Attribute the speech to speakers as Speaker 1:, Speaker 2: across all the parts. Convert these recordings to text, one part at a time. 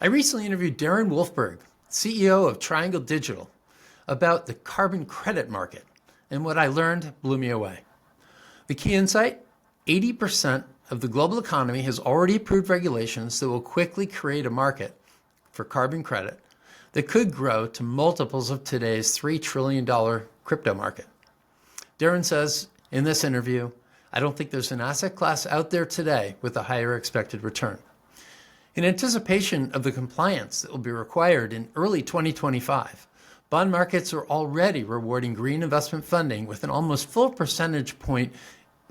Speaker 1: I recently interviewed Darren Wolfberg, CEO of Triangle Digital, about the carbon credit market, and what I learned blew me away. The key insight: 80% of the global economy has already approved regulations that will quickly create a market for carbon credit that could grow to multiples of today's $3 trillion crypto market. Darren says in this interview, "I don't think there's an asset class out there today with a higher expected return." In anticipation of the compliance that will be required in early 2025, bond markets are already rewarding green investment funding with an almost full percentage point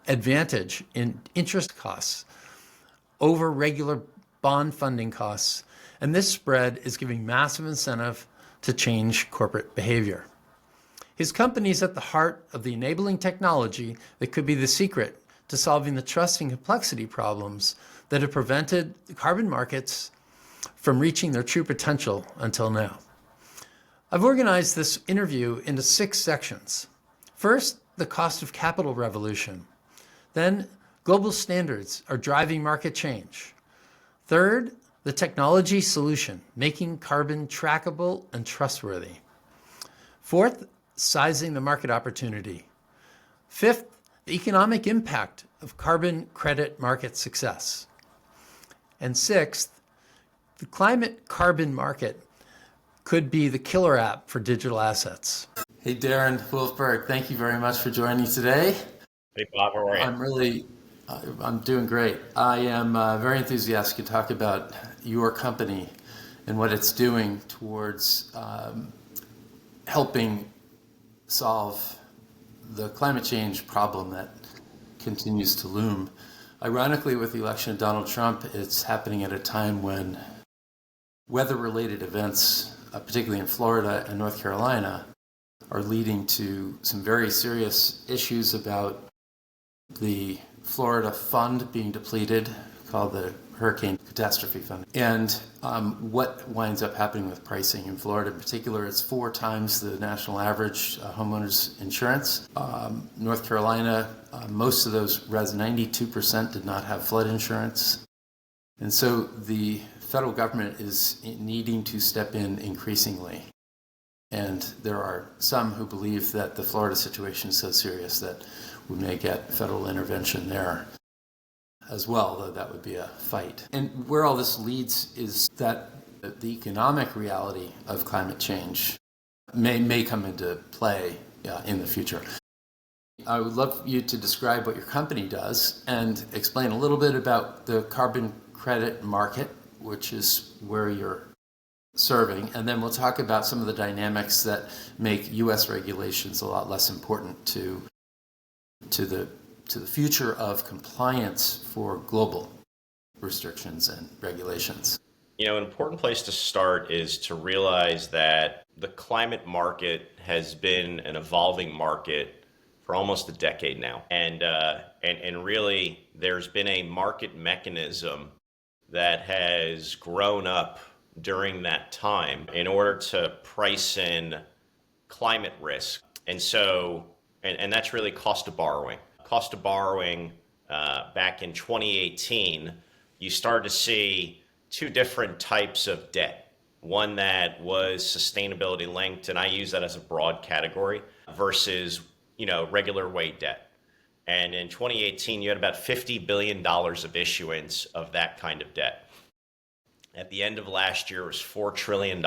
Speaker 1: advantage in interest costs over regular bond funding costs. And this spread is giving massive incentive to change corporate behavior. His company is at the heart of the enabling technology that could be the secret to solving the trust and complexity problems that have prevented the carbon markets from reaching their true potential until now. I've organized this interview into 6 sections. First, the cost of capital revolution. Then, global standards are driving market change. Third, the technology solution, making carbon trackable and trustworthy. Fourth, sizing the market opportunity. Fifth, the economic impact of carbon credit market success. And sixth, the climate carbon market could be the killer app for digital assets. Hey, Darren Wolfberg, thank you very much for joining today.
Speaker 2: Hey, Bob, how are you?
Speaker 1: I'm doing great. I am very enthusiastic to talk about your company and what it's doing towards helping solve the climate change problem that continues to loom. Ironically, with the election of Donald Trump, it's happening at a time when weather-related events, particularly in Florida and North Carolina, are leading to some very serious issues about the Florida fund being depleted, called the Hurricane Catastrophe Fund, and what winds up happening with pricing in Florida in particular. It's 4 times the national average homeowners insurance. North Carolina, most of those 92% did not have flood insurance. And so the federal government is needing to step in increasingly. And there are some who believe that the Florida situation is so serious that we may get federal intervention there as well, though that would be a fight. And where all this leads is that the economic reality of climate change may come into play in the future. I would love you to describe what your company does and explain a little bit about the carbon credit market, which is where you're serving, and then we'll talk about some of the dynamics that make U.S. regulations a lot less important to the future of compliance for global restrictions and regulations.
Speaker 2: You know, an important place to start is to realize that the climate market has been an evolving market for almost a decade now. And really, there's been a market mechanism that has grown up during that time in order to price in climate risk. And so, and that's really cost of borrowing. Cost of borrowing back in 2018, you started to see 2 different types of debt. One that was sustainability linked, and I use that as a broad category, versus, regular way debt. And in 2018, you had about $50 billion of issuance of that kind of debt. At the end of last year, it was $4 trillion.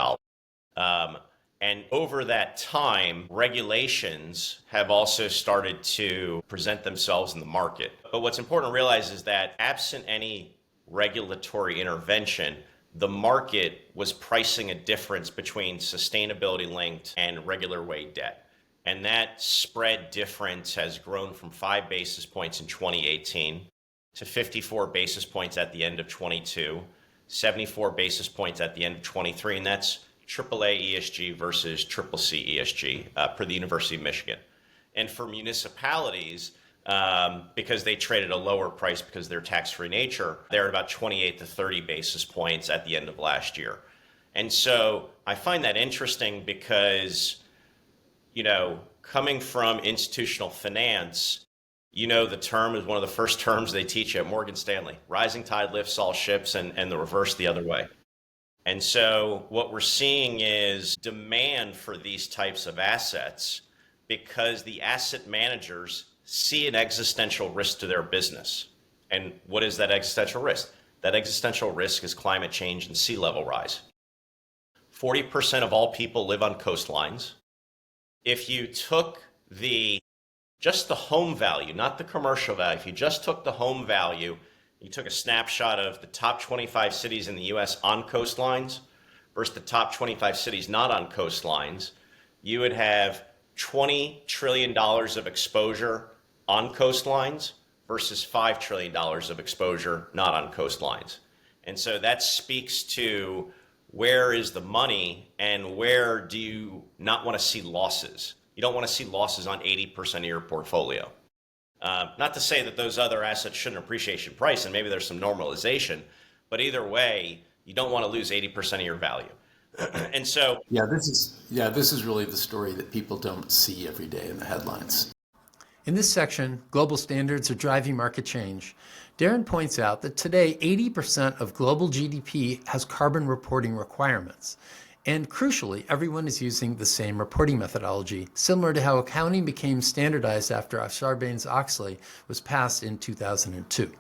Speaker 2: And over that time, regulations have also started to present themselves in the market. But what's important to realize is that absent any regulatory intervention, the market was pricing a difference between sustainability linked and regular way debt. And that spread difference has grown from 5 basis points in 2018 to 54 basis points at the end of 22, 74 basis points at the end of 23, and that's AAA ESG versus CCC ESG per the University of Michigan. And for municipalities, because they trade at a lower price because of their tax-free nature, they're at about 28 to 30 basis points at the end of last year. And so I find that interesting because, coming from institutional finance, the term is one of the first terms they teach at Morgan Stanley: rising tide lifts all ships, and the reverse the other way. And so what we're seeing is demand for these types of assets because the asset managers see an existential risk to their business. And what is that existential risk? That existential risk is climate change and sea level rise. 40% of all people live on coastlines. If you took just the home value, not the commercial value, if you just took the home value, you took a snapshot of the top 25 cities in the US on coastlines versus the top 25 cities not on coastlines, you would have $20 trillion of exposure on coastlines versus $5 trillion of exposure not on coastlines. And so that speaks to where is the money and where do you not want to see losses? You don't want to see losses on 80% of your portfolio. Not to say that those other assets shouldn't appreciate in price and maybe there's some normalization, but either way, you don't want to lose 80% of your value. And so
Speaker 1: this is really the story that people don't see every day in the headlines. In this section, global standards are driving market change. Darren points out that today 80% of global GDP has carbon reporting requirements. And crucially, everyone is using the same reporting methodology, similar to how accounting became standardized after Sarbanes-Oxley was passed in 2002.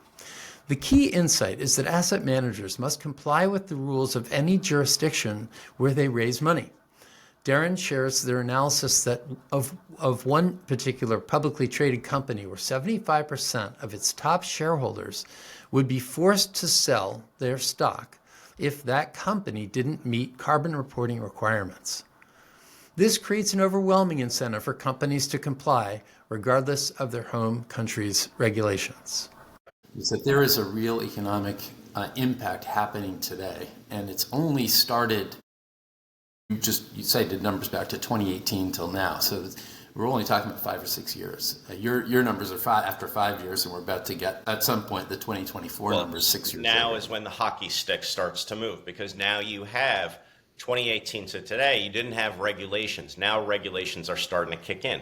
Speaker 1: The key insight is that asset managers must comply with the rules of any jurisdiction where they raise money. Darren shares their analysis that of one particular publicly traded company where 75% of its top shareholders would be forced to sell their stock if that company didn't meet carbon reporting requirements. This creates an overwhelming incentive for companies to comply, regardless of their home country's regulations. Is that there is a real economic impact happening today, and it's only started. You cited numbers back to 2018 till now, so we're only talking about 5 or 6 years. Your numbers are after 5 years, and we're about to get at some point the 2024 numbers 6 years.
Speaker 2: Now
Speaker 1: later
Speaker 2: is when the hockey stick starts to move, because now you have 2018 to today. You didn't have regulations. Now regulations are starting to kick in,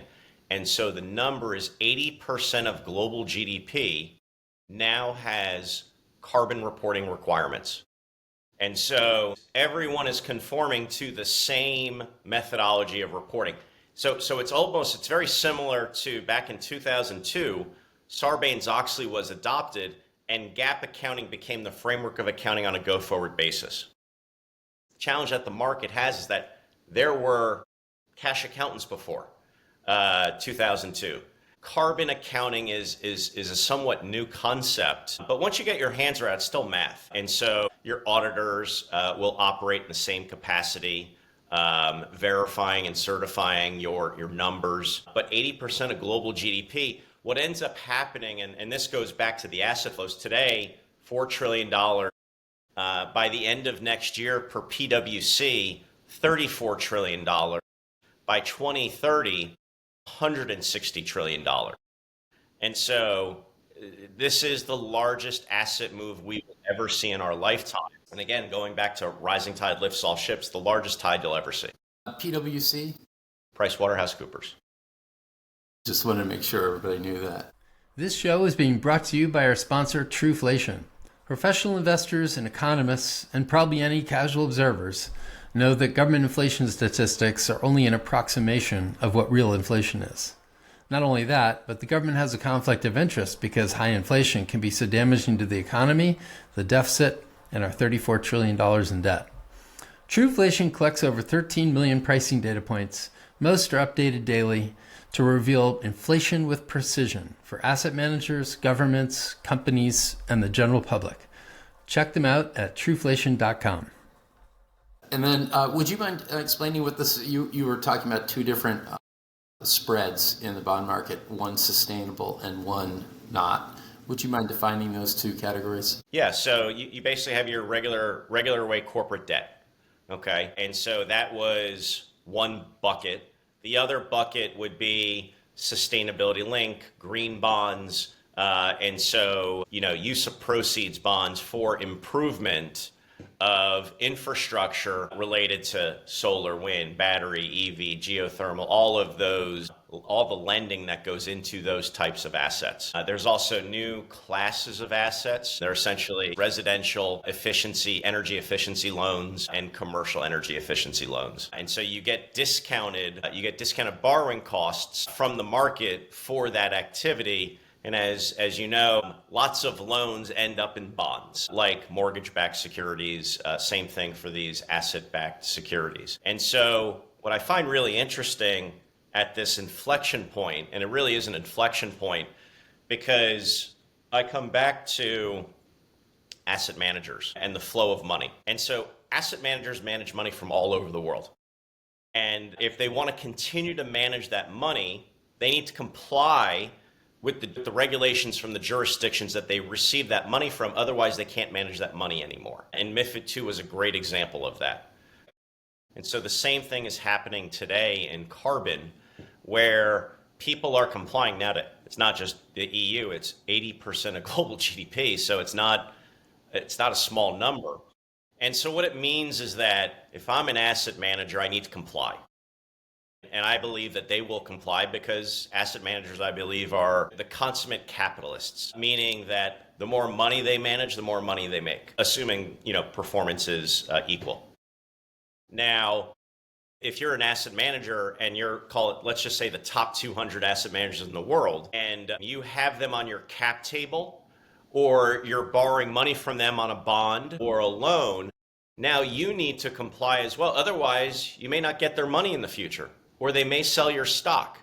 Speaker 2: and so the number is 80% of global GDP now has carbon reporting requirements. And so everyone is conforming to the same methodology of reporting. So it's very similar to back in 2002, Sarbanes-Oxley was adopted and GAAP accounting became the framework of accounting on a go-forward basis. The challenge that the market has is that there were cash accountants before 2002. Carbon accounting is a somewhat new concept, but once you get your hands around it, it's still math. And so your auditors will operate in the same capacity, verifying and certifying your numbers. But 80% of global GDP, what ends up happening, and this goes back to the asset flows today, $4 trillion. By the end of next year per PwC, $34 trillion. By 2030, $160 trillion. And so this is the largest asset move we will ever see in our lifetime. And again, going back to rising tide lifts all ships, the largest tide you'll ever see.
Speaker 1: PwC?
Speaker 2: PricewaterhouseCoopers.
Speaker 1: Just wanted to make sure everybody knew that. This show is being brought to you by our sponsor, Trueflation. Professional investors and economists, and probably any casual observers, know that government inflation statistics are only an approximation of what real inflation is. Not only that, but the government has a conflict of interest because high inflation can be so damaging to the economy, the deficit, and our $34 trillion in debt. Trueflation collects over 13 million pricing data points. Most are updated daily to reveal inflation with precision for asset managers, governments, companies, and the general public. Check them out at trueflation.com. And then would you mind explaining what this, you were talking about two different spreads in the bond market, one sustainable and one not. Would you mind defining those two categories?
Speaker 2: Yeah, so you basically have your regular way corporate debt, okay? And so that was one bucket. The other bucket would be sustainability link, green bonds, and so, use of proceeds bonds for improvement of infrastructure related to solar, wind, battery, EV, geothermal, all of those all the lending that goes into those types of assets. There's also new classes of assets. They're essentially residential efficiency, energy efficiency loans and commercial energy efficiency loans. And so you get discounted borrowing costs from the market for that activity. And as you know, lots of loans end up in bonds, like mortgage-backed securities, same thing for these asset-backed securities. And so what I find really interesting at this inflection point, and it really is an inflection point, because I come back to asset managers and the flow of money. And so asset managers manage money from all over the world. And if they want to continue to manage that money, they need to comply with the regulations from the jurisdictions that they receive that money from. Otherwise, they can't manage that money anymore. And MiFID II was a great example of that. And so the same thing is happening today in carbon, where people are complying now to, it's not just the EU, it's 80% of global GDP, so it's not a small number. And so what it means is that if I'm an asset manager, I need to comply. And I believe that they will comply because asset managers, I believe, are the consummate capitalists, meaning that the more money they manage, the more money they make, assuming, performance is equal. Now, if you're an asset manager and let's just say the top 200 asset managers in the world, and you have them on your cap table, or you're borrowing money from them on a bond or a loan, now you need to comply as well. Otherwise, you may not get their money in the future, or they may sell your stock.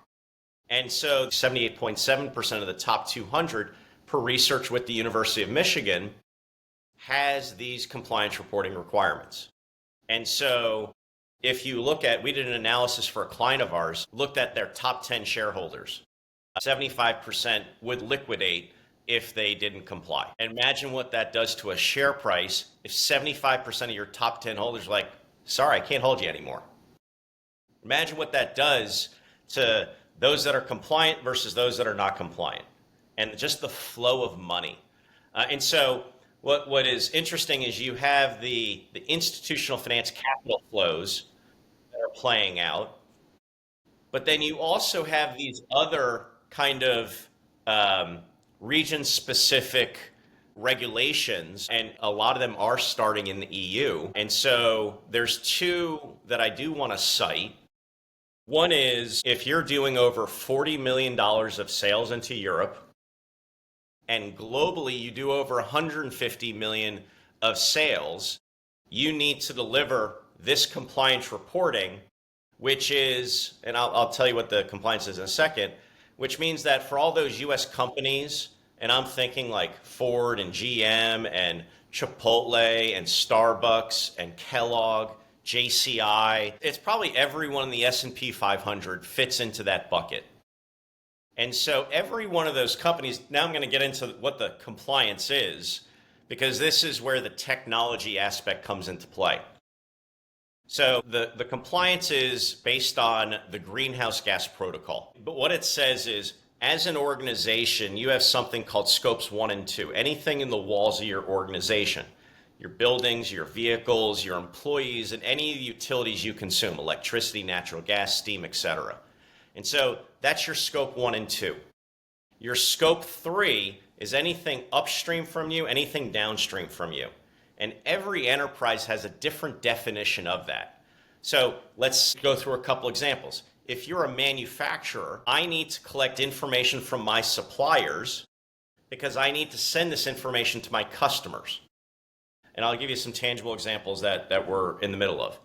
Speaker 2: And so 78.7% of the top 200, per research with the University of Michigan, has these compliance reporting requirements. And so if you look at, we did an analysis for a client of ours, looked at their top 10 shareholders. 75% would liquidate if they didn't comply. And imagine what that does to a share price if 75% of your top 10 holders are like, sorry, I can't hold you anymore. Imagine what that does to those that are compliant versus those that are not compliant, and just the flow of money. And so what is interesting is you have the institutional finance capital flows that are playing out, but then you also have these other kind of region-specific regulations, and a lot of them are starting in the EU. And so there's two that I do want to cite. One is if you're doing over $40 million of sales into Europe, and globally you do over 150 million of sales, you need to deliver this compliance reporting, which is, and I'll tell you what the compliance is in a second, which means that for all those US companies, and I'm thinking like Ford and GM and Chipotle and Starbucks and Kellogg, JCI, it's probably everyone in the S&P 500 fits into that bucket. And so every one of those companies, now I'm going to get into what the compliance is, because this is where the technology aspect comes into play. So the compliance is based on the greenhouse gas protocol. But what it says is, as an organization, you have something called scopes 1 and 2, anything in the walls of your organization. Your buildings, your vehicles, your employees, and any utilities you consume, electricity, natural gas, steam, etc. And so that's your scope 1 and 2. Your scope 3 is anything upstream from you, anything downstream from you. And every enterprise has a different definition of that. So let's go through a couple examples. If you're a manufacturer, I need to collect information from my suppliers because I need to send this information to my customers. And I'll give you some tangible examples that we're in the middle of.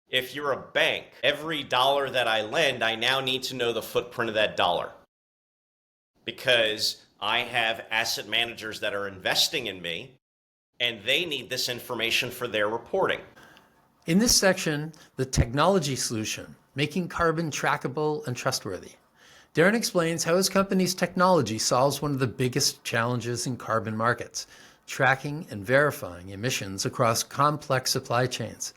Speaker 2: If you're a bank, every dollar that I lend, I now need to know the footprint of that dollar because I have asset managers that are investing in me and they need this information for their reporting.
Speaker 1: In this section, the technology solution, making carbon trackable and trustworthy. Darren explains how his company's technology solves one of the biggest challenges in carbon markets, tracking and verifying emissions across complex supply chains.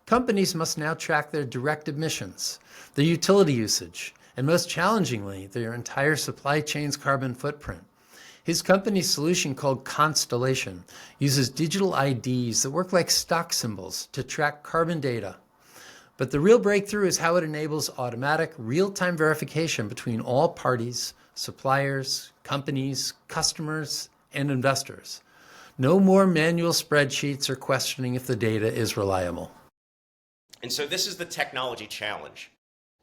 Speaker 1: Companies must now track their direct emissions, their utility usage, and most challengingly, their entire supply chain's carbon footprint. His company's solution, called Constellation, uses digital IDs that work like stock symbols to track carbon data. But the real breakthrough is how it enables automatic, real-time verification between all parties, suppliers, companies, customers, and investors. No more manual spreadsheets or questioning if the data is reliable.
Speaker 2: And so this is the technology challenge.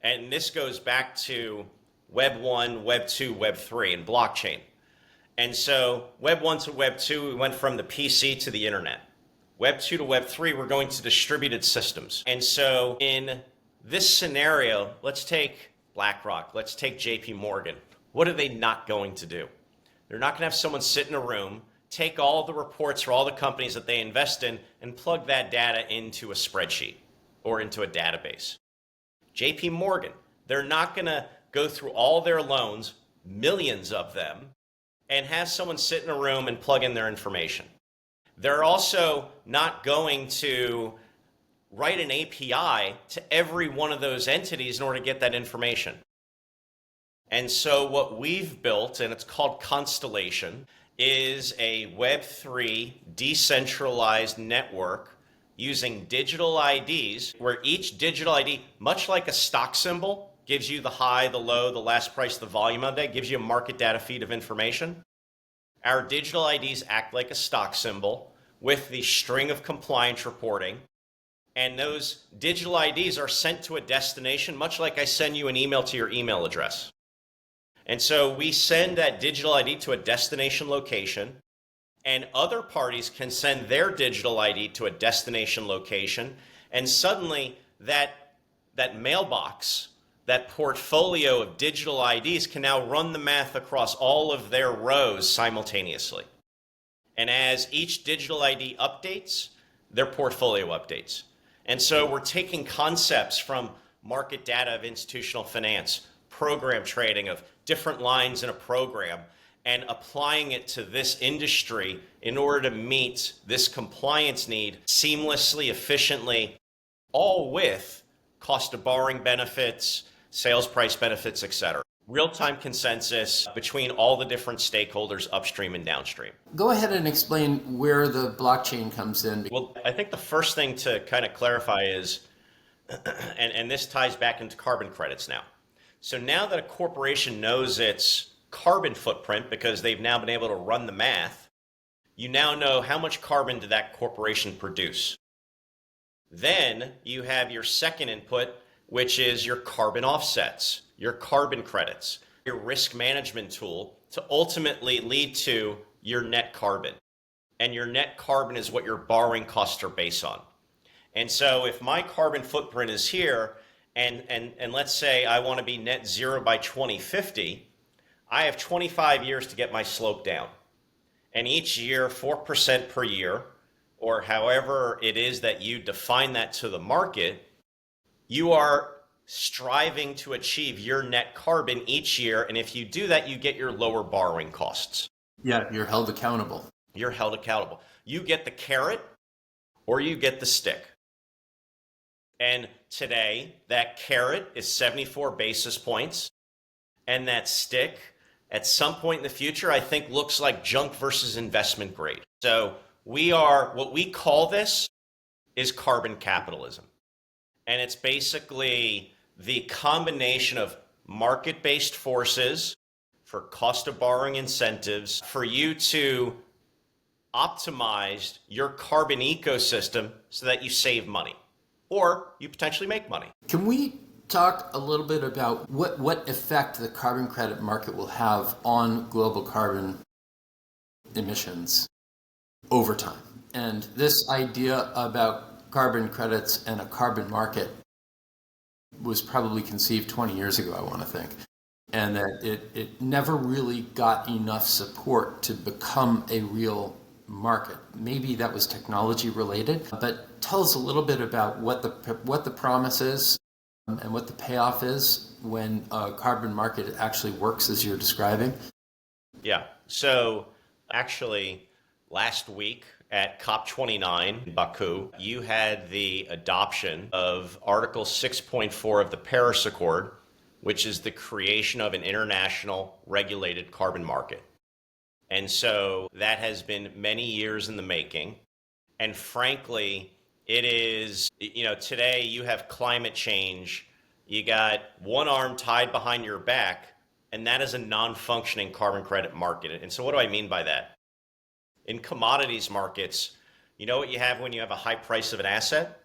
Speaker 2: And this goes back to Web 1, Web 2, Web 3, and blockchain. And so Web 1 to Web 2, we went from the PC to the internet. Web 2 to Web 3, we're going to distributed systems. And so in this scenario, let's take BlackRock, let's take JP Morgan. What are they not going to do? They're not going to have someone sit in a room, take all the reports for all the companies that they invest in, and plug that data into a spreadsheet or into a database. JP Morgan, they're not going to go through all their loans, millions of them, and have someone sit in a room and plug in their information. They're also not going to write an API to every one of those entities in order to get that information. And so what we've built, and it's called Constellation, is a Web3 decentralized network using digital IDs, where each digital ID, much like a stock symbol, gives you the high, the low, the last price, the volume of that, gives you a market data feed of information. Our digital IDs act like a stock symbol with the string of compliance reporting. And those digital IDs are sent to a destination, much like I send you an email to your email address. And so we send that digital ID to a destination location, and other parties can send their digital ID to a destination location. And suddenly that mailbox, that portfolio of digital IDs can now run the math across all of their rows simultaneously. And as each digital ID updates, their portfolio updates. And so we're taking concepts from market data of institutional finance, program trading of different lines in a program, and applying it to this industry in order to meet this compliance need seamlessly, efficiently, all with cost of borrowing benefits, sales price benefits, etc. Real-time consensus between all the different stakeholders upstream and downstream.
Speaker 1: Go ahead and explain where the blockchain comes in.
Speaker 2: Well, I think the first thing to kind of clarify is, and this ties back into carbon credits now. So now that a corporation knows its carbon footprint, because they've now been able to run the math, you now know how much carbon did that corporation produce. Then you have your second input, which is your carbon offsets, your carbon credits, your risk management tool to ultimately lead to your net carbon. And your net carbon is what your borrowing costs are based on. And so if my carbon footprint is here, and let's say I want to be net zero by 2050, I have 25 years to get my slope down. And each year, 4% per year, or however it is that you define that to the market, you are striving to achieve your net carbon each year. And if you do that, you get your lower borrowing costs.
Speaker 1: Yeah, you're held accountable.
Speaker 2: You're held accountable. You get the carrot or you get the stick. And today, that carrot is 74 basis points. And that stick, at some point in the future, I think looks like junk versus investment grade. So what we call this is carbon capitalism. And it's basically the combination of market-based forces for cost of borrowing incentives for you to optimize your carbon ecosystem so that you save money or you potentially make money.
Speaker 1: Can we talk a little bit about what effect the carbon credit market will have on global carbon emissions over time? And this idea about carbon credits and a carbon market was probably conceived 20 years ago, I want to think, and that it never really got enough support to become a real market. Maybe that was technology related, but tell us a little bit about what the promise is and what the payoff is when a carbon market actually works as you're describing.
Speaker 2: Yeah, so actually last week at COP29 in Baku, you had the adoption of Article 6.4 of the Paris Accord, which is the creation of an international regulated carbon market. And so that has been many years in the making. And frankly, It is, today you have climate change. You got one arm tied behind your back, and that is a non-functioning carbon credit market. And so what do I mean by that? In commodities markets, you know what you have when you have a high price of an asset?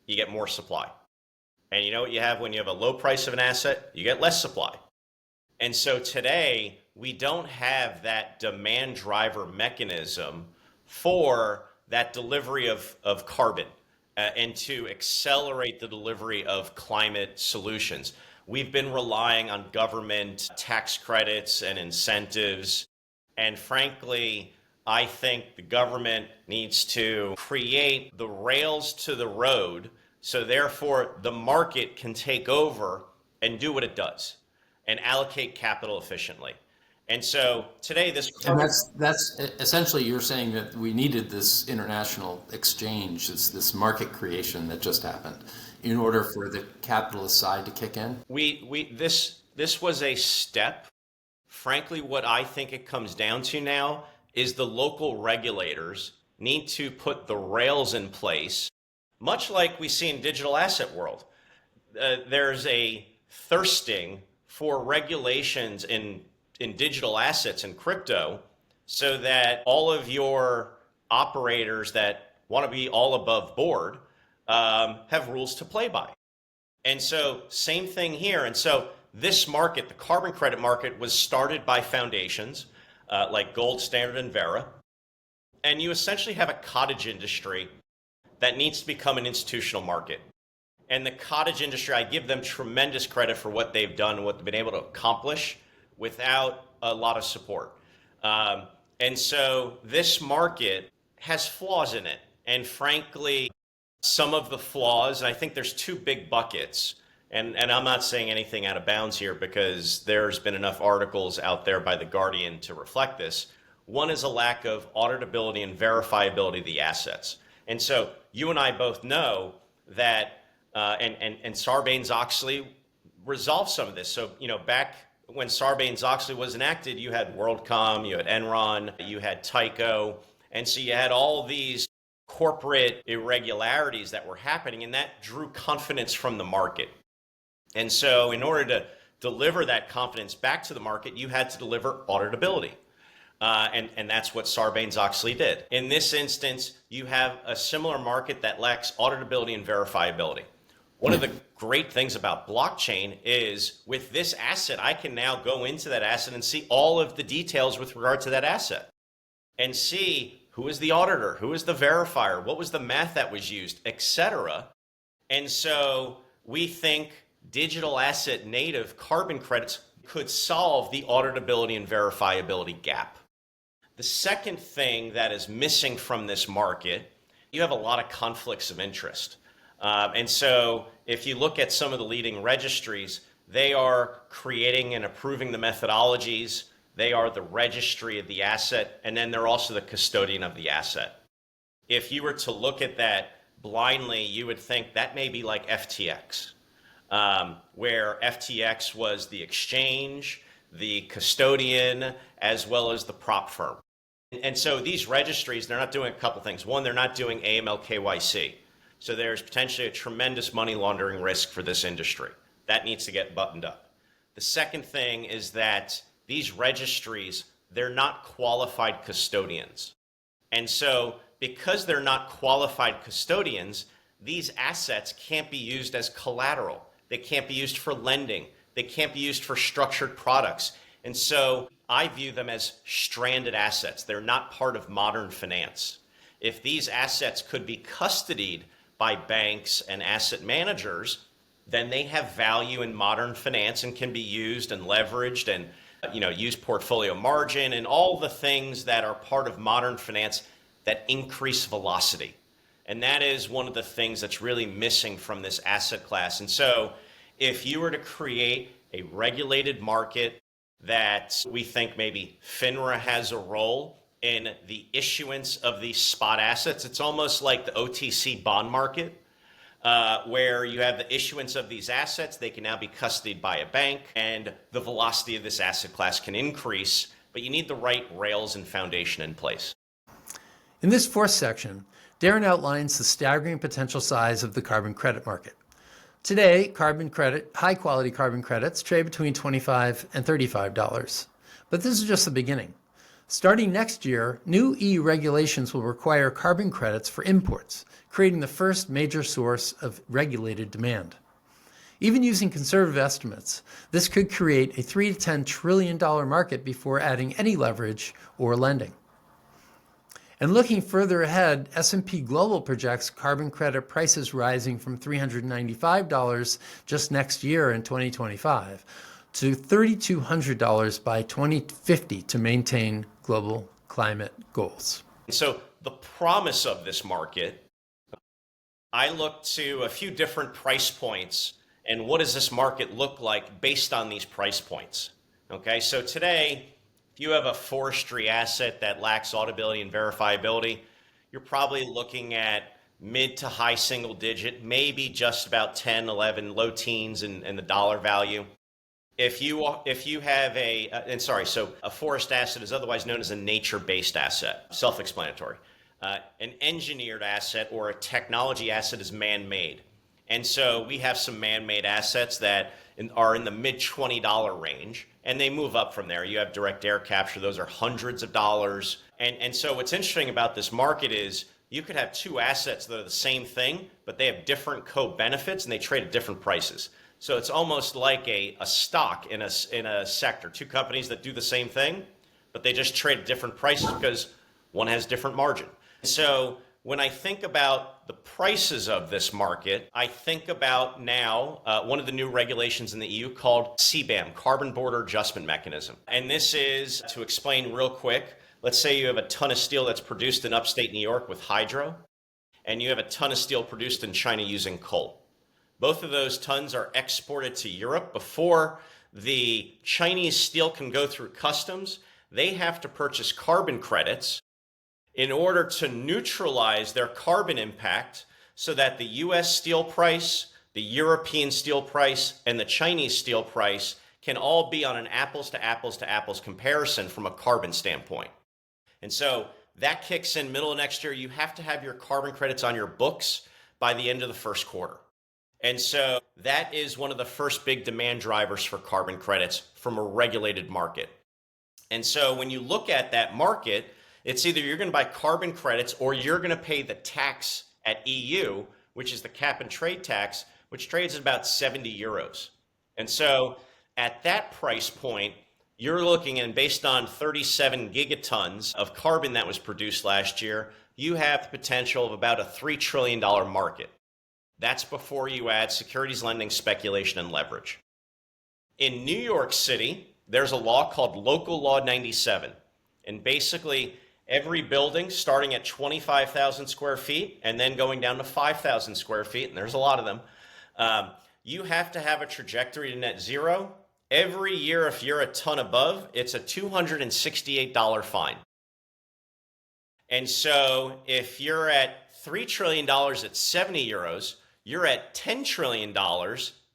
Speaker 2: You get more supply. And you know what you have when you have a low price of an asset? You get less supply. And so today, we don't have that demand driver mechanism for that delivery of carbon and to accelerate the delivery of climate solutions. We've been relying on government tax credits and incentives. And frankly, I think the government needs to create the rails to the road so therefore the market can take over and do what it does and allocate capital efficiently. And so today,
Speaker 1: and that's essentially, you're saying that we needed this international exchange, this market creation that just happened, in order for the capitalist side to kick in.
Speaker 2: This was a step. Frankly, what I think it comes down to now is the local regulators need to put the rails in place, much like we see in digital asset world. There's a thirsting for regulations in digital assets and crypto so that all of your operators that want to be all above board have rules to play by. And so same thing here. And so this market, the carbon credit market, was started by foundations like Gold Standard and Vera. And you essentially have a cottage industry that needs to become an institutional market. And the cottage industry, I give them tremendous credit for what they've done and what they've been able to accomplish without a lot of support. And so this market has flaws in it. And frankly, some of the flaws, and I think there's two big buckets, and I'm not saying anything out of bounds here because there's been enough articles out there by The Guardian to reflect this. One is a lack of auditability and verifiability of the assets. And so you and I both know that, and Sarbanes-Oxley resolved some of this. So, back when Sarbanes-Oxley was enacted, you had WorldCom, you had Enron, you had Tyco. And so you had all these corporate irregularities that were happening, and that drew confidence from the market. And so in order to deliver that confidence back to the market, you had to deliver auditability. And that's what Sarbanes-Oxley did. In this instance, you have a similar market that lacks auditability and verifiability. One of the great things about blockchain is with this asset, I can now go into that asset and see all of the details with regard to that asset and see who is the auditor, who is the verifier, what was the math that was used, etc. And so we think digital asset native carbon credits could solve the auditability and verifiability gap. The second thing that is missing from this market, you have a lot of conflicts of interest. And so if you look at some of the leading registries, they are creating and approving the methodologies. They are the registry of the asset, and then they're also the custodian of the asset. If you were to look at that blindly, you would think that may be like FTX, where FTX was the exchange, the custodian, as well as the prop firm. And so these registries, they're not doing a couple things. One, they're not doing AML KYC. So there's potentially a tremendous money laundering risk for this industry. That needs to get buttoned up. The second thing is that these registries, they're not qualified custodians. And so because they're not qualified custodians, these assets can't be used as collateral. They can't be used for lending. They can't be used for structured products. And so I view them as stranded assets. They're not part of modern finance. If these assets could be custodied by banks and asset managers, then they have value in modern finance and can be used and leveraged and use portfolio margin and all the things that are part of modern finance that increase velocity. And that is one of the things that's really missing from this asset class. And so if you were to create a regulated market that we think maybe FINRA has a role in the issuance of these spot assets, it's almost like the OTC bond market, where you have the issuance of these assets. They can now be custodied by a bank, and the velocity of this asset class can increase, but you need the right rails and foundation in place.
Speaker 1: In this fourth section, Darren outlines the staggering potential size of the carbon credit market. Today, high-quality carbon credits trade between $25 and $35. But this is just the beginning. Starting next year, new EU regulations will require carbon credits for imports, creating the first major source of regulated demand. Even using conservative estimates, this could create a $3 to $10 trillion market before adding any leverage or lending. And looking further ahead, S&P Global projects carbon credit prices rising from $395 just next year in 2025 to $3,200 by 2050 to maintain global climate goals.
Speaker 2: So the promise of this market, I look to a few different price points and what does this market look like based on these price points. Okay, so today, if you have a forestry asset that lacks auditability and verifiability, you're probably looking at mid to high single digit, maybe just about 10, 11, low teens in the dollar value. If you have a forest asset is otherwise known as a nature-based asset, self-explanatory. An engineered asset or a technology asset is man-made. And so we have some man-made assets that are in the mid $20 range, and they move up from there. You have direct air capture, those are hundreds of dollars. And so what's interesting about this market is you could have two assets that are the same thing, but they have different co-benefits and they trade at different prices. So it's almost like a stock in a sector, two companies that do the same thing, but they just trade at different prices because one has different margin. So when I think about the prices of this market, I think about now one of the new regulations in the EU called CBAM, Carbon Border Adjustment Mechanism. And this is, to explain real quick, let's say you have a ton of steel that's produced in upstate New York with hydro, and you have a ton of steel produced in China using coal. Both of those tons are exported to Europe. Before the Chinese steel can go through customs, they have to purchase carbon credits in order to neutralize their carbon impact so that the US steel price, the European steel price, and the Chinese steel price can all be on an apples to apples to apples comparison from a carbon standpoint. And so that kicks in middle of next year. You have to have your carbon credits on your books by the end of the first quarter. And so that is one of the first big demand drivers for carbon credits from a regulated market. And so when you look at that market, it's either you're going to buy carbon credits or you're going to pay the tax at EU, which is the cap and trade tax, which trades at about 70 euros. And so at that price point, you're looking, and based on 37 gigatons of carbon that was produced last year, you have the potential of about a $3 trillion market. That's before you add securities lending, speculation, and leverage. In New York City, there's a law called Local Law 97. And basically, every building starting at 25,000 square feet and then going down to 5,000 square feet, and there's a lot of them, you have to have a trajectory to net zero. Every year, if you're a ton above, it's a $268 fine. And so if you're at $3 trillion at 70 euros, you're at $10 trillion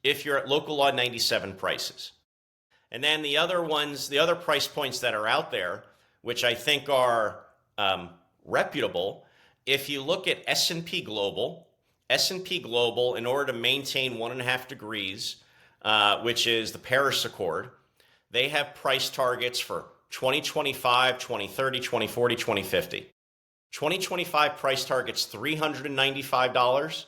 Speaker 2: if you're at Local Law 97 prices. And then the other ones, the other price points that are out there, which I think are reputable, if you look at S&P Global, in order to maintain 1.5 degrees, which is the Paris Accord, they have price targets for 2025, 2030, 2040, 2050. 2025 price targets $395,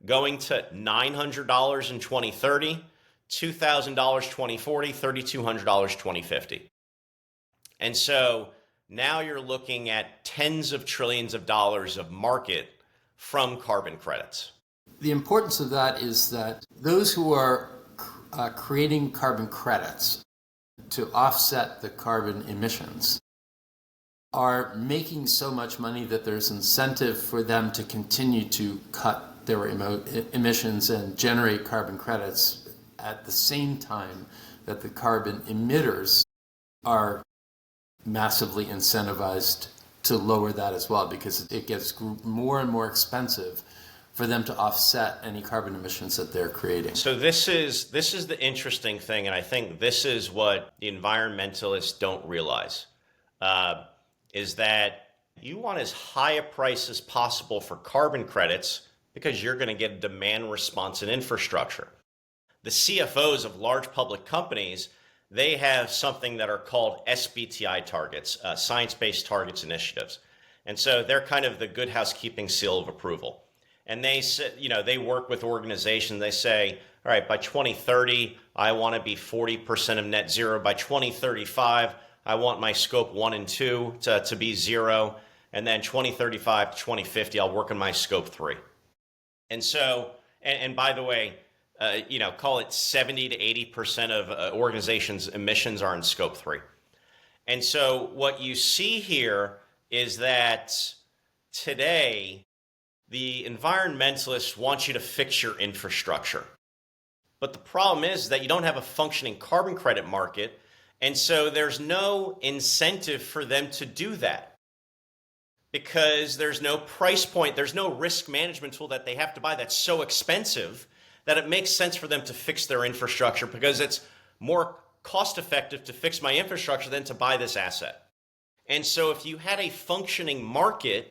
Speaker 2: going to $900 in 2030, $2,000 2040, $3,200 2050. And so now you're looking at tens of trillions of dollars of market from carbon credits.
Speaker 1: The importance of that is that those who are creating carbon credits to offset the carbon emissions are making so much money that there's incentive for them to continue to cut their emissions and generate carbon credits at the same time that the carbon emitters are massively incentivized to lower that as well, because it gets more and more expensive for them to offset any carbon emissions that they're creating.
Speaker 2: So this is the interesting thing, and I think this is what the environmentalists don't realize, is that You want as high a price as possible for carbon credits because you're going to get demand response and infrastructure. The CFOs of large public companies, they have something that are called SBTI targets, science-based targets initiatives. And so they're kind of the good housekeeping seal of approval. And they say, they work with organizations. They say, all right, by 2030, I want to be 40% of net zero. By 2035, I want my scope 1 and 2 to be zero. And then 2035 to 2050, I'll work on my scope 3. And so, and by the way, call it 70 to 80% of organizations' emissions are in scope 3. And so what you see here is that today, the environmentalists want you to fix your infrastructure. But the problem is that you don't have a functioning carbon credit market, and so there's no incentive for them to do that because there's no price point, there's no risk management tool that they have to buy that's so expensive that it makes sense for them to fix their infrastructure because it's more cost effective to fix my infrastructure than to buy this asset. And so if you had a functioning market,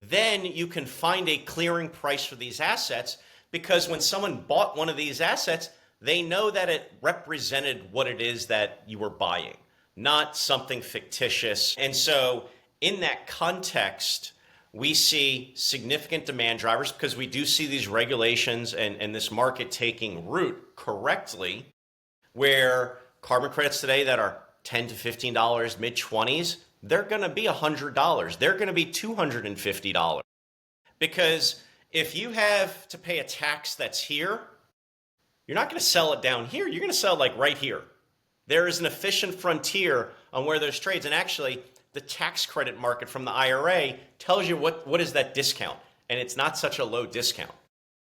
Speaker 2: then you can find a clearing price for these assets because when someone bought one of these assets, they know that it represented what it is that you were buying, not something fictitious. And so in that context, we see significant demand drivers because we do see these regulations and this market taking root correctly, where carbon credits today that are $10 to $15, mid-20s, they're going to be $100. They're going to be $250. Because if you have to pay a tax that's here, you're not going to sell it down here. You're going to sell it like right here. There is an efficient frontier on where there's trades. And actually, the tax credit market from the IRA tells you what is that discount. And it's not such a low discount.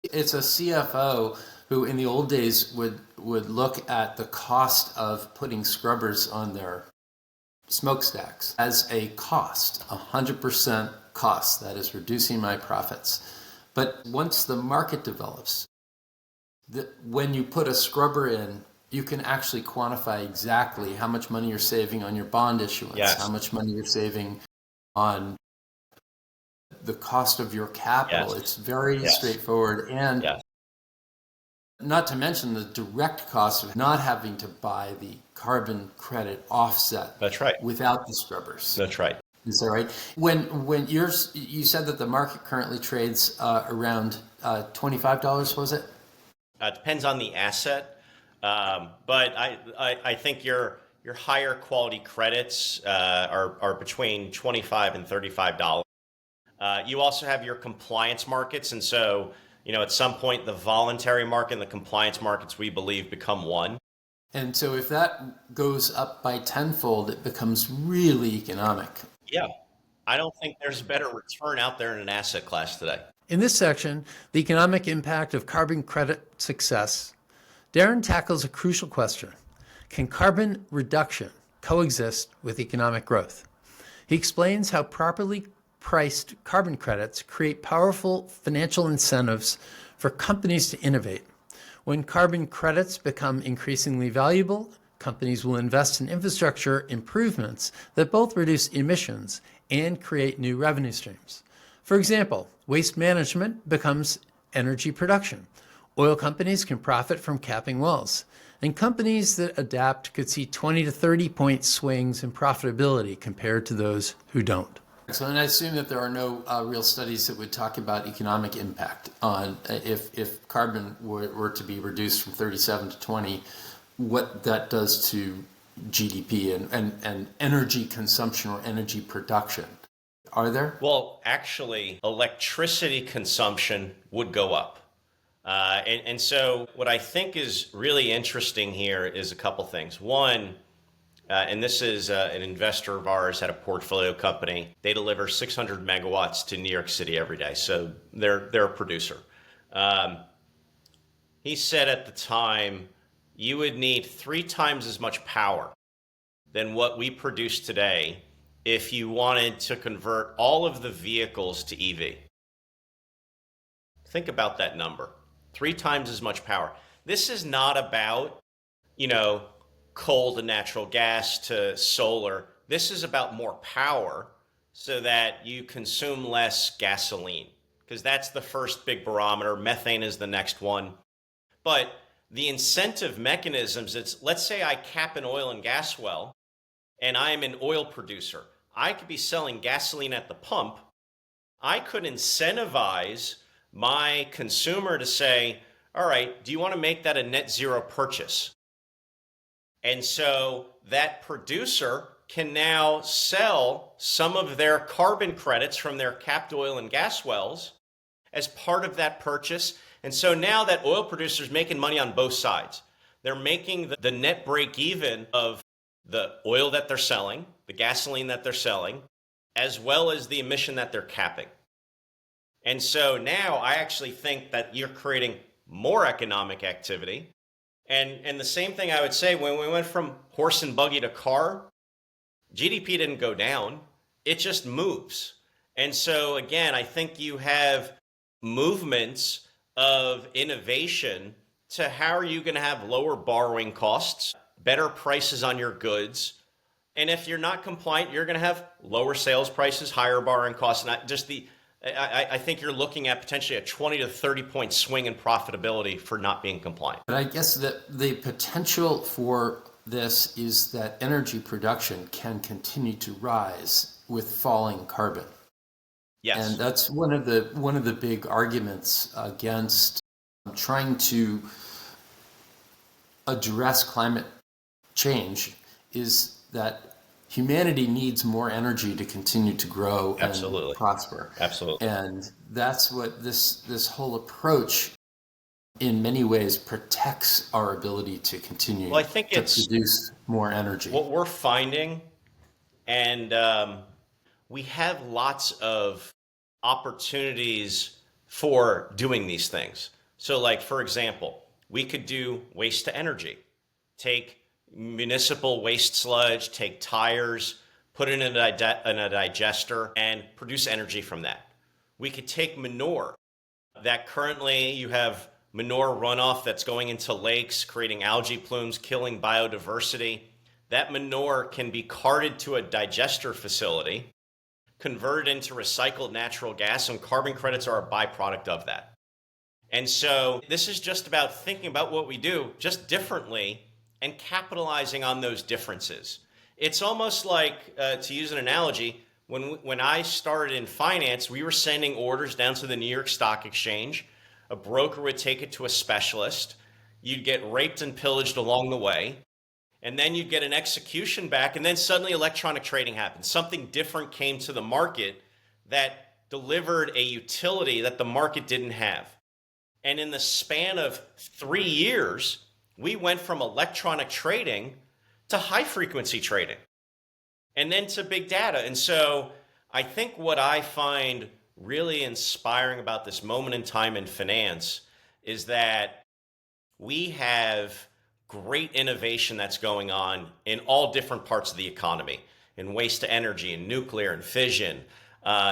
Speaker 1: It's a CFO who in the old days would look at the cost of putting scrubbers on their smokestacks as a cost, 100% cost, that is reducing my profits. But once the market develops, when you put a scrubber in, you can actually quantify exactly how much money you're saving on your bond issuance,
Speaker 2: Yes.
Speaker 1: how much money you're saving on the cost of your capital.
Speaker 2: Yes.
Speaker 1: It's very
Speaker 2: Yes.
Speaker 1: straightforward. And
Speaker 2: Yes.
Speaker 1: not to mention the direct cost of not having to buy the carbon credit offset.
Speaker 2: That's right.
Speaker 1: Without the scrubbers.
Speaker 2: That's right.
Speaker 1: Is that right? When you said that the market currently trades around $25, was it?
Speaker 2: It depends on the asset, but I think your higher quality credits are between $25 and $35. You also have your compliance markets, and so at some point the voluntary market and the compliance markets, we believe, become one.
Speaker 1: And so if that goes up by tenfold, it becomes really economic.
Speaker 2: Yeah, I don't think there's a better return out there in an asset class today.
Speaker 1: In this section, the economic impact of carbon credit success, Darren tackles a crucial question. Can carbon reduction coexist with economic growth? He explains how properly priced carbon credits create powerful financial incentives for companies to innovate. When carbon credits become increasingly valuable, companies will invest in infrastructure improvements that both reduce emissions and create new revenue streams. For example, waste management becomes energy production. Oil companies can profit from capping wells. And companies that adapt could see 20 to 30 point swings in profitability compared to those who don't. So, and I assume that there are no real studies that would talk about economic impact on if carbon were to be reduced from 37 to 20, what that does to GDP and energy consumption or energy production. Are there?
Speaker 2: Well, actually, electricity consumption would go up. And so what I think is really interesting here is a couple things. One, and this is an investor of ours at a portfolio company. They deliver 600 megawatts to New York City every day. So they're a producer. He said at the time, you would need 3 times as much power than what we produce today if you wanted to convert all of the vehicles to EV. Think about that number. 3 times as much power. This is not about, coal to natural gas to solar. This is about more power so that you consume less gasoline, because that's the first big barometer. Methane is the next one. But the incentive mechanisms, it's, let's say I cap an oil and gas well and I'm an oil producer. I could be selling gasoline at the pump. I could incentivize my consumer to say, all right, do you want to make that a net zero purchase? And so that producer can now sell some of their carbon credits from their capped oil and gas wells as part of that purchase. And so now that oil producer is making money on both sides. They're making the net break even of the oil that they're selling, the gasoline that they're selling, as well as the emission that they're capping. And so now I actually think that you're creating more economic activity. And the same thing I would say, when we went from horse and buggy to car, GDP didn't go down, it just moves. And so again, I think you have movements of innovation to how are you going to have lower borrowing costs, better prices on your goods. And if you're not compliant, you're going to have lower sales prices, higher borrowing costs. And I think you're looking at potentially a 20 to 30 point swing in profitability for not being compliant.
Speaker 1: But I guess that the potential for this is that energy production can continue to rise with falling carbon.
Speaker 2: Yes.
Speaker 1: And that's one of the big arguments against trying to address climate change is that humanity needs more energy to continue to grow and prosper.
Speaker 2: Absolutely.
Speaker 1: And that's what this whole approach in many ways protects our ability to continue
Speaker 2: to
Speaker 1: produce more energy.
Speaker 2: What we're finding, and we have lots of opportunities for doing these things. So like, for example, we could do waste to energy. Take municipal waste sludge, take tires, put it in a digester, and produce energy from that. We could take manure that currently you have manure runoff that's going into lakes, creating algae plumes, killing biodiversity. That manure can be carted to a digester facility, converted into recycled natural gas, and carbon credits are a byproduct of that. And so this is just about thinking about what we do just differently and capitalizing on those differences. It's almost like, to use an analogy, when I started in finance, we were sending orders down to the New York Stock Exchange. A broker would take it to a specialist. You'd get raped and pillaged along the way. And then you'd get an execution back, and then suddenly electronic trading happened. Something different came to the market that delivered a utility that the market didn't have. And in the span of 3 years, we went from electronic trading to high frequency trading and then to big data. And so I think what I find really inspiring about this moment in time in finance is that we have great innovation that's going on in all different parts of the economy, in waste to energy, in nuclear and fission,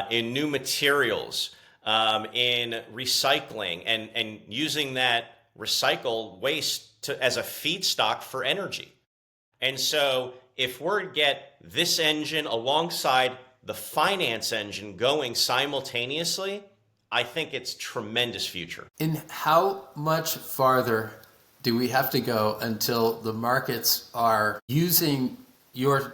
Speaker 2: in new materials, in recycling, and using that recycled waste as a feedstock for energy. And so if we're to get this engine alongside the finance engine going simultaneously, I think it's tremendous future.
Speaker 1: And how much farther do we have to go until the markets are using your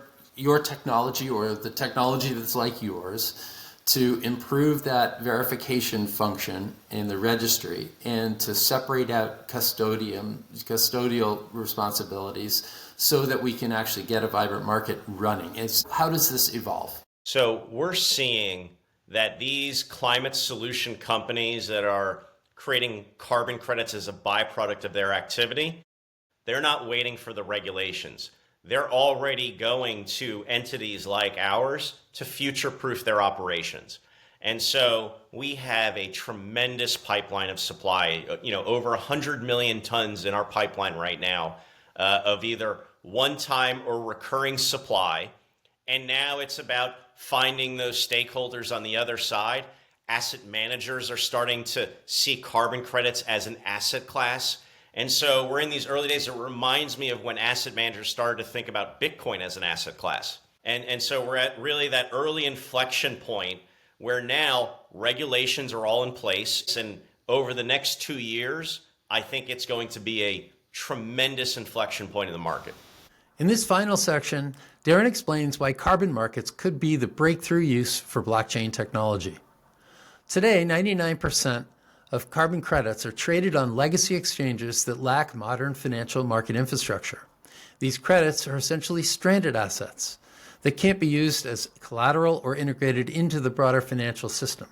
Speaker 1: technology or the technology that's like yours to improve that verification function in the registry and to separate out custodial responsibilities so that we can actually get a vibrant market running? How does this evolve?
Speaker 2: So we're seeing that these climate solution companies that are creating carbon credits as a byproduct of their activity, they're not waiting for the regulations. They're already going to entities like ours to future-proof their operations. And so we have a tremendous pipeline of supply, over 100 million tons in our pipeline right now of either one-time or recurring supply. And now it's about finding those stakeholders on the other side. Asset managers are starting to see carbon credits as an asset class. And so we're in these early days. It reminds me of when asset managers started to think about Bitcoin as an asset class. And so we're at really that early inflection point where now regulations are all in place. And over the next 2 years, I think it's going to be a tremendous inflection point in the market.
Speaker 1: In this final section, Darren explains why carbon markets could be the breakthrough use for blockchain technology. Today, 99% of carbon credits are traded on legacy exchanges that lack modern financial market infrastructure. These credits are essentially stranded assets that can't be used as collateral or integrated into the broader financial system.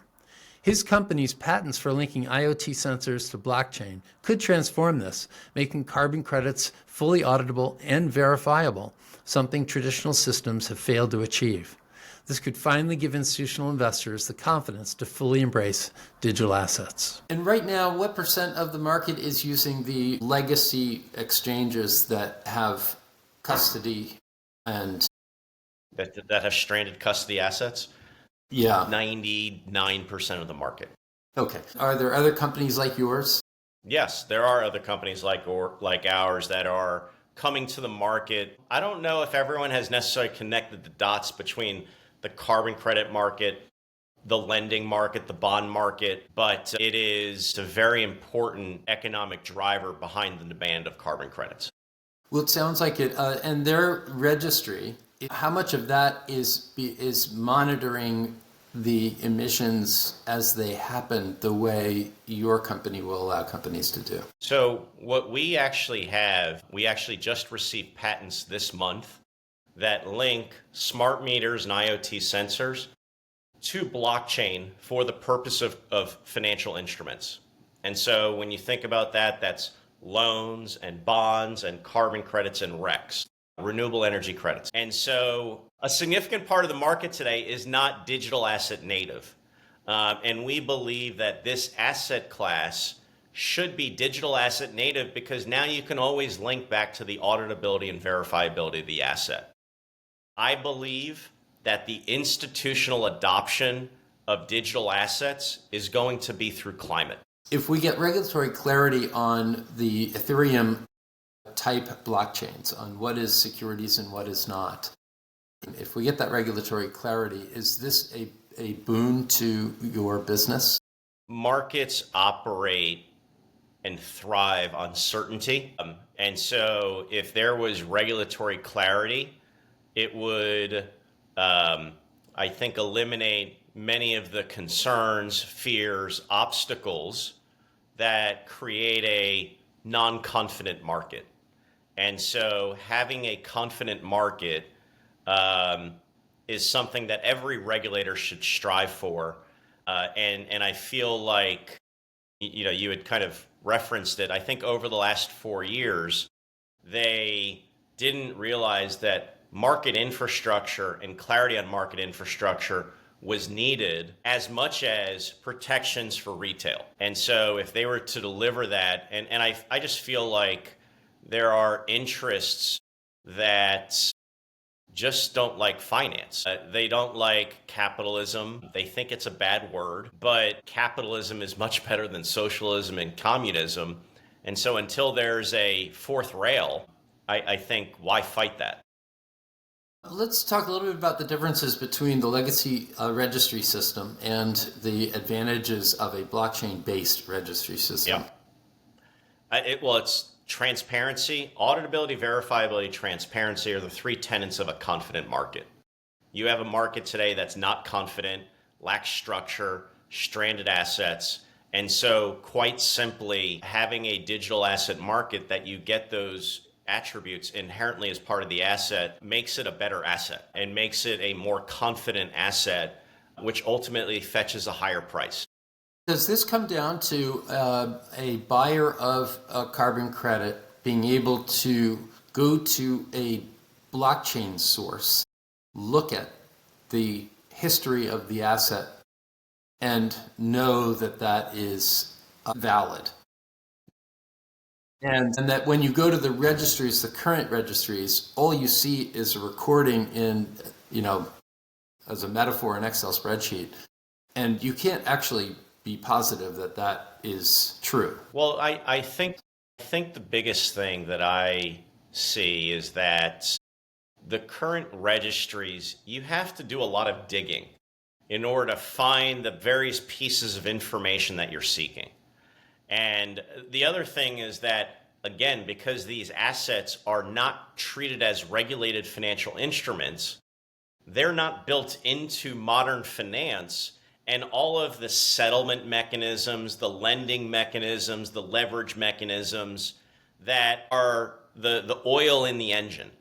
Speaker 1: His company's patents for linking IoT sensors to blockchain could transform this, making carbon credits fully auditable and verifiable, something traditional systems have failed to achieve. This could finally give institutional investors the confidence to fully embrace digital assets. And right now, what percent of the market is using the legacy exchanges that have custody and
Speaker 2: That have stranded custody assets?
Speaker 1: Yeah.
Speaker 2: 99% of the market.
Speaker 1: Okay. Are there other companies like yours?
Speaker 2: Yes, there are other companies like ours that are coming to the market. I don't know if everyone has necessarily connected the dots between the carbon credit market, the lending market, the bond market, but it is a very important economic driver behind the demand of carbon credits.
Speaker 1: Well, it sounds like it. And their registry, how much of that is monitoring the emissions as they happen the way your company will allow companies to do?
Speaker 2: So what we actually just received patents this month that link smart meters and IoT sensors to blockchain for the purpose of financial instruments. And so when you think about that, that's loans and bonds and carbon credits and RECs, renewable energy credits. And so a significant part of the market today is not digital asset native. And we believe that this asset class should be digital asset native because now you can always link back to the auditability and verifiability of the asset. I believe that the institutional adoption of digital assets is going to be through climate.
Speaker 1: If we get regulatory clarity on the Ethereum type blockchains, on what is securities and what is not, if we get that regulatory clarity, is this a boon to your business?
Speaker 2: Markets operate and thrive on certainty. And so if there was regulatory clarity, it would, I think, eliminate many of the concerns, fears, obstacles that create a non-confident market. And so having a confident market is something that every regulator should strive for. And I feel like, you had kind of referenced it. I think over the last 4 years, they didn't realize that market infrastructure and clarity on market infrastructure was needed as much as protections for retail. And so if they were to deliver that, and I just feel like there are interests that just don't like finance. They don't like capitalism. They think it's a bad word, but capitalism is much better than socialism and communism. And so until there's a fourth rail, I think, why fight that?
Speaker 1: Let's talk a little bit about the differences between the legacy registry system and the advantages of a blockchain-based registry system.
Speaker 2: Yeah. It's transparency, auditability, verifiability, transparency are the three tenets of a confident market. You have a market today that's not confident, lacks structure, stranded assets. And so quite simply, having a digital asset market that you get those attributes inherently as part of the asset makes it a better asset and makes it a more confident asset, which ultimately fetches a higher price.
Speaker 1: Does this come down to a buyer of a carbon credit being able to go to a blockchain source, look at the history of the asset, and know that that is valid? And that when you go to the registries, the current registries, all you see is a recording in, as a metaphor, an Excel spreadsheet. And you can't actually be positive that that is true.
Speaker 2: Well, I think the biggest thing that I see is that the current registries, you have to do a lot of digging in order to find the various pieces of information that you're seeking. And the other thing is that, again, because these assets are not treated as regulated financial instruments, they're not built into modern finance, and all of the settlement mechanisms, the lending mechanisms, the leverage mechanisms that are the oil in the engine,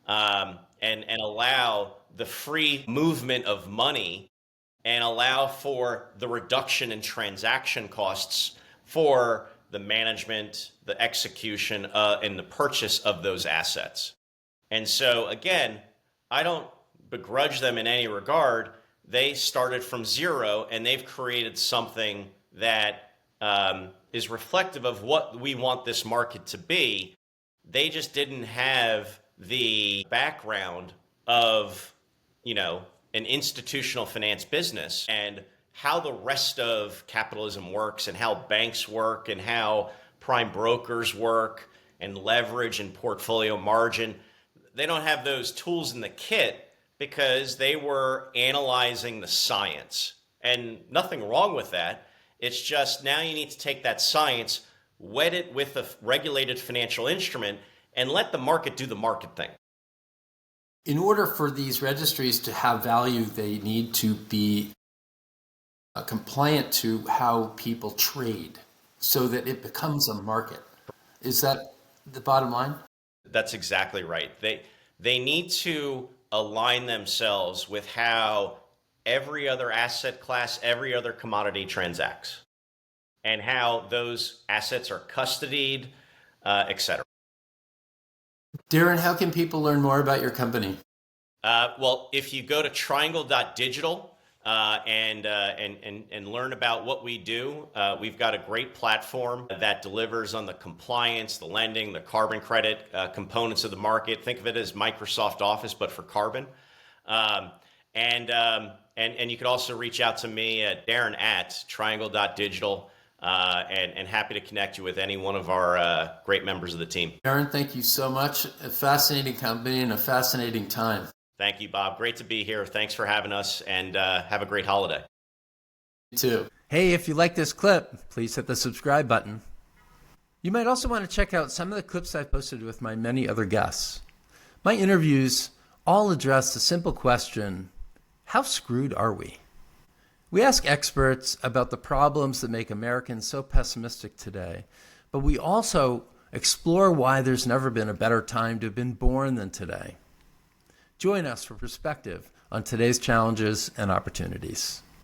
Speaker 2: and allow the free movement of money and allow for the reduction in transaction costs for the management, the execution, and the purchase of those assets. And so, again, I don't begrudge them in any regard. They started from zero, and they've created something that is reflective of what we want this market to be. They just didn't have the background of, an institutional finance business and how the rest of capitalism works and how banks work and how prime brokers work and leverage and portfolio margin. They don't have those tools in the kit because they were analyzing the science. And nothing wrong with that. It's just now you need to take that science, wet it with a regulated financial instrument, and let the market do the market thing.
Speaker 1: In order for these registries to have value, they need to be compliant to how people trade so that it becomes a market. Is that the bottom line?
Speaker 2: That's exactly right. They need to align themselves with how every other asset class, every other commodity transacts, and how those assets are custodied, etc.
Speaker 1: Darren, how can people learn more about your company?
Speaker 2: Well, if you go to triangle.digital and learn about what we do, we've got a great platform that delivers on the compliance, the lending, the carbon credit components of the market. Think of it as Microsoft Office, but for carbon. And you can also reach out to me at Darren@triangle.digital. And happy to connect you with any one of our great members of the team.
Speaker 1: Darren, thank you so much. A fascinating company and a fascinating time.
Speaker 2: Thank you, Bob. Great to be here. Thanks for having us, and have a great holiday.
Speaker 1: You too. Hey, if you like this clip, please hit the subscribe button. You might also want to check out some of the clips I've posted with my many other guests. My interviews all address the simple question, how screwed are we? We ask experts about the problems that make Americans so pessimistic today, but we also explore why there's never been a better time to have been born than today. Join us for perspective on today's challenges and opportunities.